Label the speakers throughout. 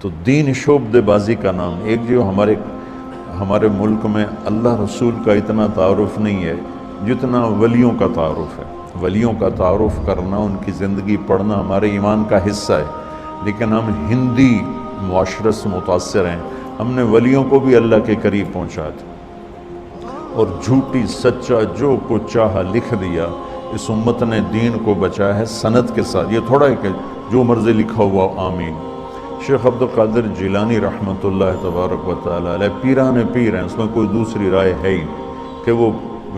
Speaker 1: تو دین شعبہ بازی کا نام ایک جو ہمارے ملک میں اللہ رسول کا اتنا تعارف نہیں ہے جتنا ولیوں کا تعارف ہے. ولیوں کا تعارف کرنا، ان کی زندگی پڑھنا ہمارے ایمان کا حصہ ہے. لیکن ہم ہندی معاشرت سے متاثر ہیں. ہم نے ولیوں کو بھی اللہ کے قریب پہنچا دیا اور جھوٹی سچا جو کچھ چاہا لکھ دیا. اس امت نے دین کو بچایا ہے سند کے ساتھ. یہ تھوڑا ہے کہ جو مرضی لکھا ہوا آمین. شیخ عبد القادر جیلانی رحمۃ اللہ تبارک و تعالیٰ علیہ پیران پیر ہیں، اس میں کوئی دوسری رائے ہے ہی کہ وہ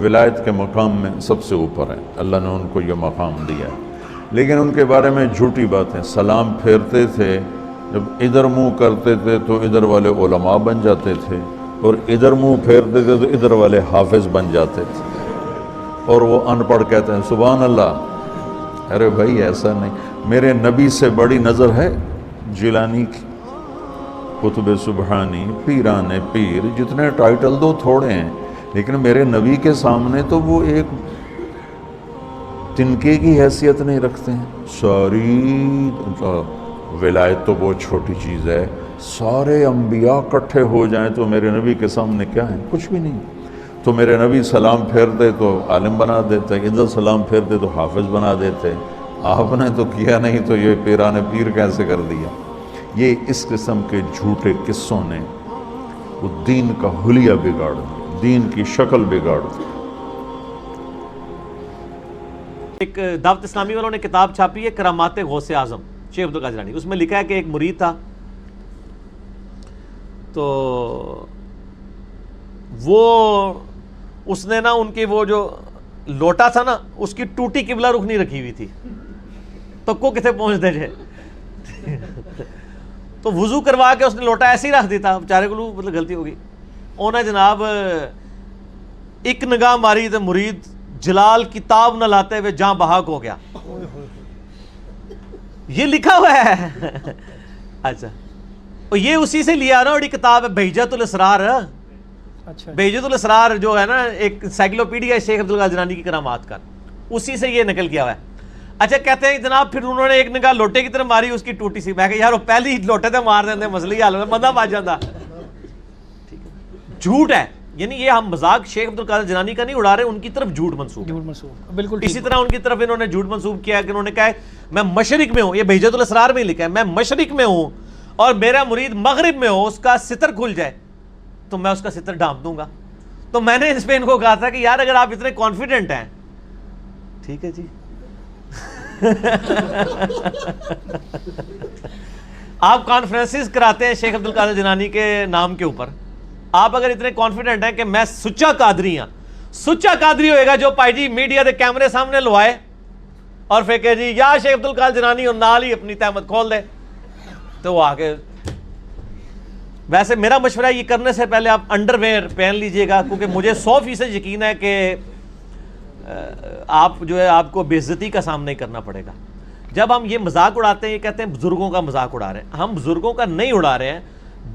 Speaker 1: ولایت کے مقام میں سب سے اوپر ہیں. اللہ نے ان کو یہ مقام دیا ہے. لیکن ان کے بارے میں جھوٹی باتیں. سلام پھیرتے تھے، جب ادھر منہ کرتے تھے تو ادھر والے علماء بن جاتے تھے، اور ادھر منہ پھیرتے تھے تو ادھر والے حافظ بن جاتے تھے، اور وہ ان پڑھ کہتے ہیں سبحان اللہ. ارے بھائی ایسا نہیں. میرے نبی سے بڑی نظر ہے جیلانی کی. قطب سبحانی، پیران پیر، جتنے ٹائٹل دو تھوڑے ہیں، لیکن میرے نبی کے سامنے تو وہ ایک تنکے کی حیثیت نہیں رکھتے ہیں. ساری ولایت تو بہت چھوٹی چیز ہے. سارے انبیاء اکٹھے ہو جائیں تو میرے نبی کے سامنے کیا ہے؟ کچھ بھی نہیں. تو میرے نبی سلام پھیرتے تو عالم بنا دیتے، ادھر سلام پھیرتے تو حافظ بنا دیتے. آپ نے تو کیا نہیں تو یہ پیران پیر کیسے کر دیا؟ یہ اس قسم کے جھوٹے قصوں نے وہ دین کا حلیہ بگاڑ دیا، دین کی شکل بگاڑ دی.
Speaker 2: ایک دعوت اسلامی والوں نے کتاب چھاپی ہے کرامات غوث اعظم شیخ عبد القادر جیلانی. اس میں لکھا ہے کہ ایک مرید تھا، تو وہ اس نے نا ان کی وہ جو لوٹا تھا نا اس کی ٹوٹی قبلہ رخ نہیں رکھی ہوئی تھی، تو کو کتنے پہنچ دے جائے تو وضو کروا کے اس نے لوٹا ایسے ہی رکھ دیتا. بیچارے کو مطلب غلطی ہوگی. انہیں جناب ایک نگاہ ماری تو مرید جلال کتاب نہ لاتے ہوئے جہاں بحق ہو گیا. یہ لکھا ہوا ہے. اچھا اور یہ اسی سے لیا نا، بڑی کتاب ہے بہجت الاسرار. بہجت الاسرار جو ہے نا ایک انسائکلوپیڈیا شیخ عبد القادر جیلانی کی کرامات کا، اسی سے یہ نقل کیا ہوا ہے. اچھا کہتے ہیں جناب پھر انہوں نے ایک نگاہ لوٹے کی طرف ماری، اس کی ٹوٹی سی. میں کہ یار وہ پہلی لوٹے تھے مار دیتے مسئلہ ہی حل ہوتا، بندہ بچ جاتا. جھوٹ ہے. یعنی یہ ہم مذاق شیخ عبد القادر جیلانی کا نہیں اڑا رہے، ان کی طرف جھوٹ منسوب بالکل. اسی طرح ان کی طرف انہوں نے جھوٹ منسوب کیا کہ انہوں نے کہا ہے میں مشرق میں ہوں. یہ بہجت الاسرار میں لکھا ہے میں مشرق میں ہوں اور میرا مرید مغرب میں ہو، اس کا ستر کھل جائے تو میں اس کا ستر ڈھانپ دوں گا. تو میں نے اس پہ ان کو کہا تھا کہ یار اگر آپ اتنے کانفیڈنٹ ہیں ٹھیک ہے جی آپ کانفرنسز کراتے ہیں شیخ عبد القادر جیلانی کے نام کے اوپر. آپ اگر اتنے کانفیڈنٹ ہیں کہ میں سچا قادری ہوں، سچا قادری ہوئے گا جو پائی جی میڈیا دے کیمرے سامنے لوائے اور پھر کہ جی یا شیخ عبد القادر جیلانی اور نال ہی اپنی تہمت کھول دے، تو وہ آگے. ویسے میرا مشورہ یہ کرنے سے پہلے آپ انڈر ویئر پہن لیجئے گا، کیونکہ مجھے 100% یقین ہے کہ آپ جو ہے آپ کو بے عزتی کا سامنا ہی کرنا پڑے گا. جب ہم یہ مذاق اڑاتے ہیں، یہ کہتے ہیں بزرگوں کا مذاق اڑا رہے ہیں. ہم بزرگوں کا نہیں اڑا رہے ہیں،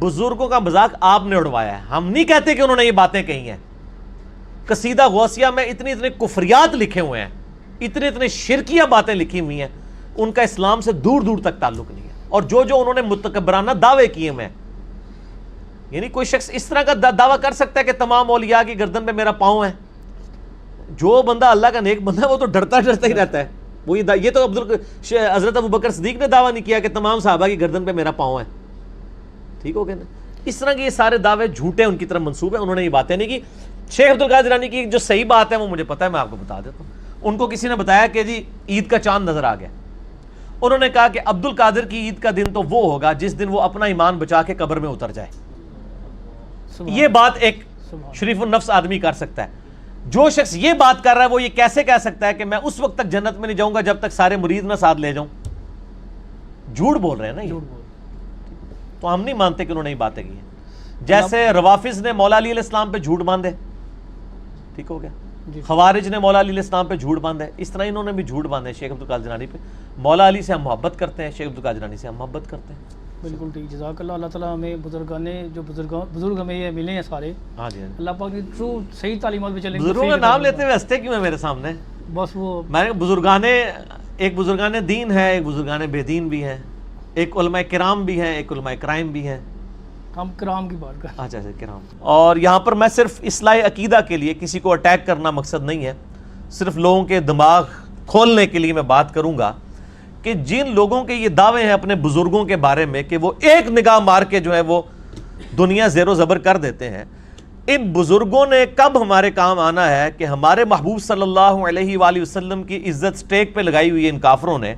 Speaker 2: بزرگوں کا مذاق آپ نے اڑوایا ہے. ہم نہیں کہتے کہ انہوں نے یہ باتیں کہی ہیں. قصیدہ غوثیہ میں اتنے کفریات لکھے ہوئے ہیں، اتنے شرکیہ باتیں لکھی ہوئی ہیں، ان کا اسلام سے دور دور تک تعلق نہیں ہے. اور جو انہوں نے متکبرانہ دعوے کیے ہوئے ہیں، یعنی کوئی شخص اس طرح کا دعویٰ کر سکتا ہے کہ تمام اولیاء کی گردن پہ میرا پاؤں ہے. جو بندہ اللہ کا نیک بندہ ہے وہ تو ڈرتا ہی رہتا ہے. وہ یہ تو حضرت ابوبکر صدیق نے دعویٰ نہیں کیا کہ تمام صحابہ کی گردن پہ میرا پاؤں ہے. ٹھیک ہو گیا نا. اس طرح کے یہ سارے دعوے جھوٹے ان کی طرف منسوب ہیں. انہوں نے یہ باتیں نہیں کی. شیخ عبد القادر جیلانی کی جو صحیح بات ہے وہ مجھے پتہ ہے، میں آپ کو بتا دیتا ہوں. ان کو کسی نے بتایا کہ جی عید کا چاند نظر آ گیا. انہوں نے کہا کہ عبد القادر کی عید کا دن تو وہ ہوگا جس دن وہ اپنا ایمان بچا کے قبر میں اتر جائے. یہ بات ایک شریف النفس آدمی کر سکتا ہے. جو شخص یہ بات کر رہا ہے وہ یہ کیسے کہہ سکتا ہے کہ میں اس وقت تک جنت میں نہیں جاؤں گا جب تک سارے مرید نہ ساتھ لے جاؤں؟ جھوٹ بول رہے ہیں نا یہ. تو ہم نہیں مانتے کہ انہوں نے یہ باتیں کی ہیں. جیسے روافظ نے مولا علی علیہ السلام پہ جھوٹ باندھے، ٹھیک ہو گیا، خوارج نے مولا علی علیہ السلام پہ جھوٹ باندھے، اس طرح انہوں نے بھی جھوٹ باندھے شیخ عبد القادر جیلانی پہ. مولا علی سے ہم محبت کرتے ہیں، شیخ عبد القادر جیلانی سے ہم محبت کرتے ہیں.
Speaker 3: بالکل ٹھیک. جزاک اللہ. اللہ تعالیٰ ہمیں بزرگ ہمیں یہ ملے ہیں سارے،
Speaker 2: ہاں جی
Speaker 3: اللہ پاک کی ٹرو صحیح تعلیمات پہ چلیں.
Speaker 2: بزرگوں کا نام لیتے ہوئے ہنستے کیوں ہیں میرے سامنے؟
Speaker 3: بس وہ
Speaker 2: میں نے ایک بزرگان دین ہے، ایک بزرگان بے دین بھی ہیں، ایک علماء کرام بھی ہیں، ایک علماء کرائم بھی ہیں.
Speaker 3: ہم کرام کی بات کر.
Speaker 2: اچھا کرام. اور یہاں پر میں صرف اصلاح عقیدہ کے لیے، کسی کو اٹیک کرنا مقصد نہیں ہے، صرف لوگوں کے دماغ کھولنے کے لیے میں بات کروں گا کہ جن لوگوں کے یہ دعوے ہیں اپنے بزرگوں کے بارے میں کہ وہ ایک نگاہ مار کے جو ہے وہ دنیا زیر و زبر کر دیتے ہیں، ان بزرگوں نے کب ہمارے کام آنا ہے کہ ہمارے محبوب صلی اللہ علیہ وآلہ وسلم کی عزت سٹیک پہ لگائی ہوئی ان کافروں نے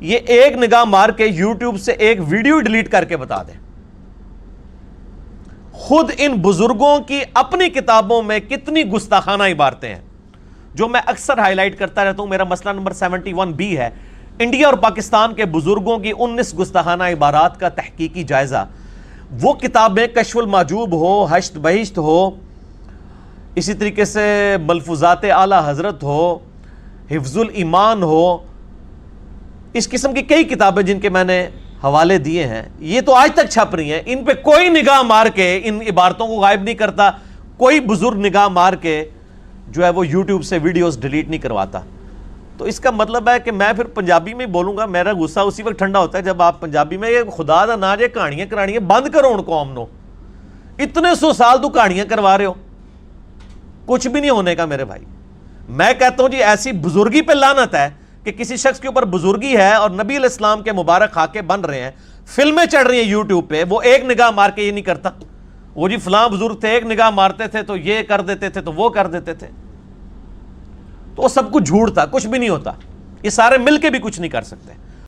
Speaker 2: یہ ایک نگاہ مار کے یوٹیوب سے ایک ویڈیو ڈیلیٹ کر کے بتا دیں. خود ان بزرگوں کی اپنی کتابوں میں کتنی گستاخانہ عبارتیں ہیں جو میں اکثر ہائی لائٹ کرتا رہتا ہوں. میرا مسئلہ نمبر 71B ہے، انڈیا اور پاکستان کے بزرگوں کی 19 گستاخانہ عبارات کا تحقیقی جائزہ. وہ کتابیں کشف المحجوب ہو، حشت بہشت ہو، اسی طریقے سے ملفوظات اعلی حضرت ہو، حفظ الایمان ہو، اس قسم کی کئی کتابیں جن کے میں نے حوالے دیے ہیں، یہ تو آج تک چھپ رہی ہیں. ان پہ کوئی نگاہ مار کے ان عبارتوں کو غائب نہیں کرتا، کوئی بزرگ نگاہ مار کے جو ہے وہ یوٹیوب سے ویڈیوز ڈیلیٹ نہیں کرواتا. تو اس کا مطلب ہے کہ میں پھر پنجابی میں بولوں گا، میرا غصہ اسی وقت ٹھنڈا ہوتا ہے جب آپ پنجابی میں یہ خدا دا نا جے کہانیاں کرانیاں بند کرو ان قوم نو. اتنے 100 سال تو کہانیاں کروا رہے ہو، کچھ بھی نہیں ہونے کا میرے بھائی. میں کہتا ہوں جی ایسی بزرگی پہ لعنت ہے کہ کسی شخص کے اوپر بزرگی ہے اور نبی علیہ السلام کے مبارک خاکے بن رہے ہیں، فلمیں چڑھ رہی ہیں یوٹیوب پہ، وہ ایک نگاہ مار کے یہ نہیں کرتا. وہ جی فلاں بزرگ تھے، ایک نگاہ مارتے تھے تو یہ کر دیتے تھے تو وہ کر دیتے تھے. تو وہ سب کچھ جھوٹ تھا، کچھ بھی نہیں ہوتا. یہ سارے مل کے بھی کچھ نہیں کر سکتے.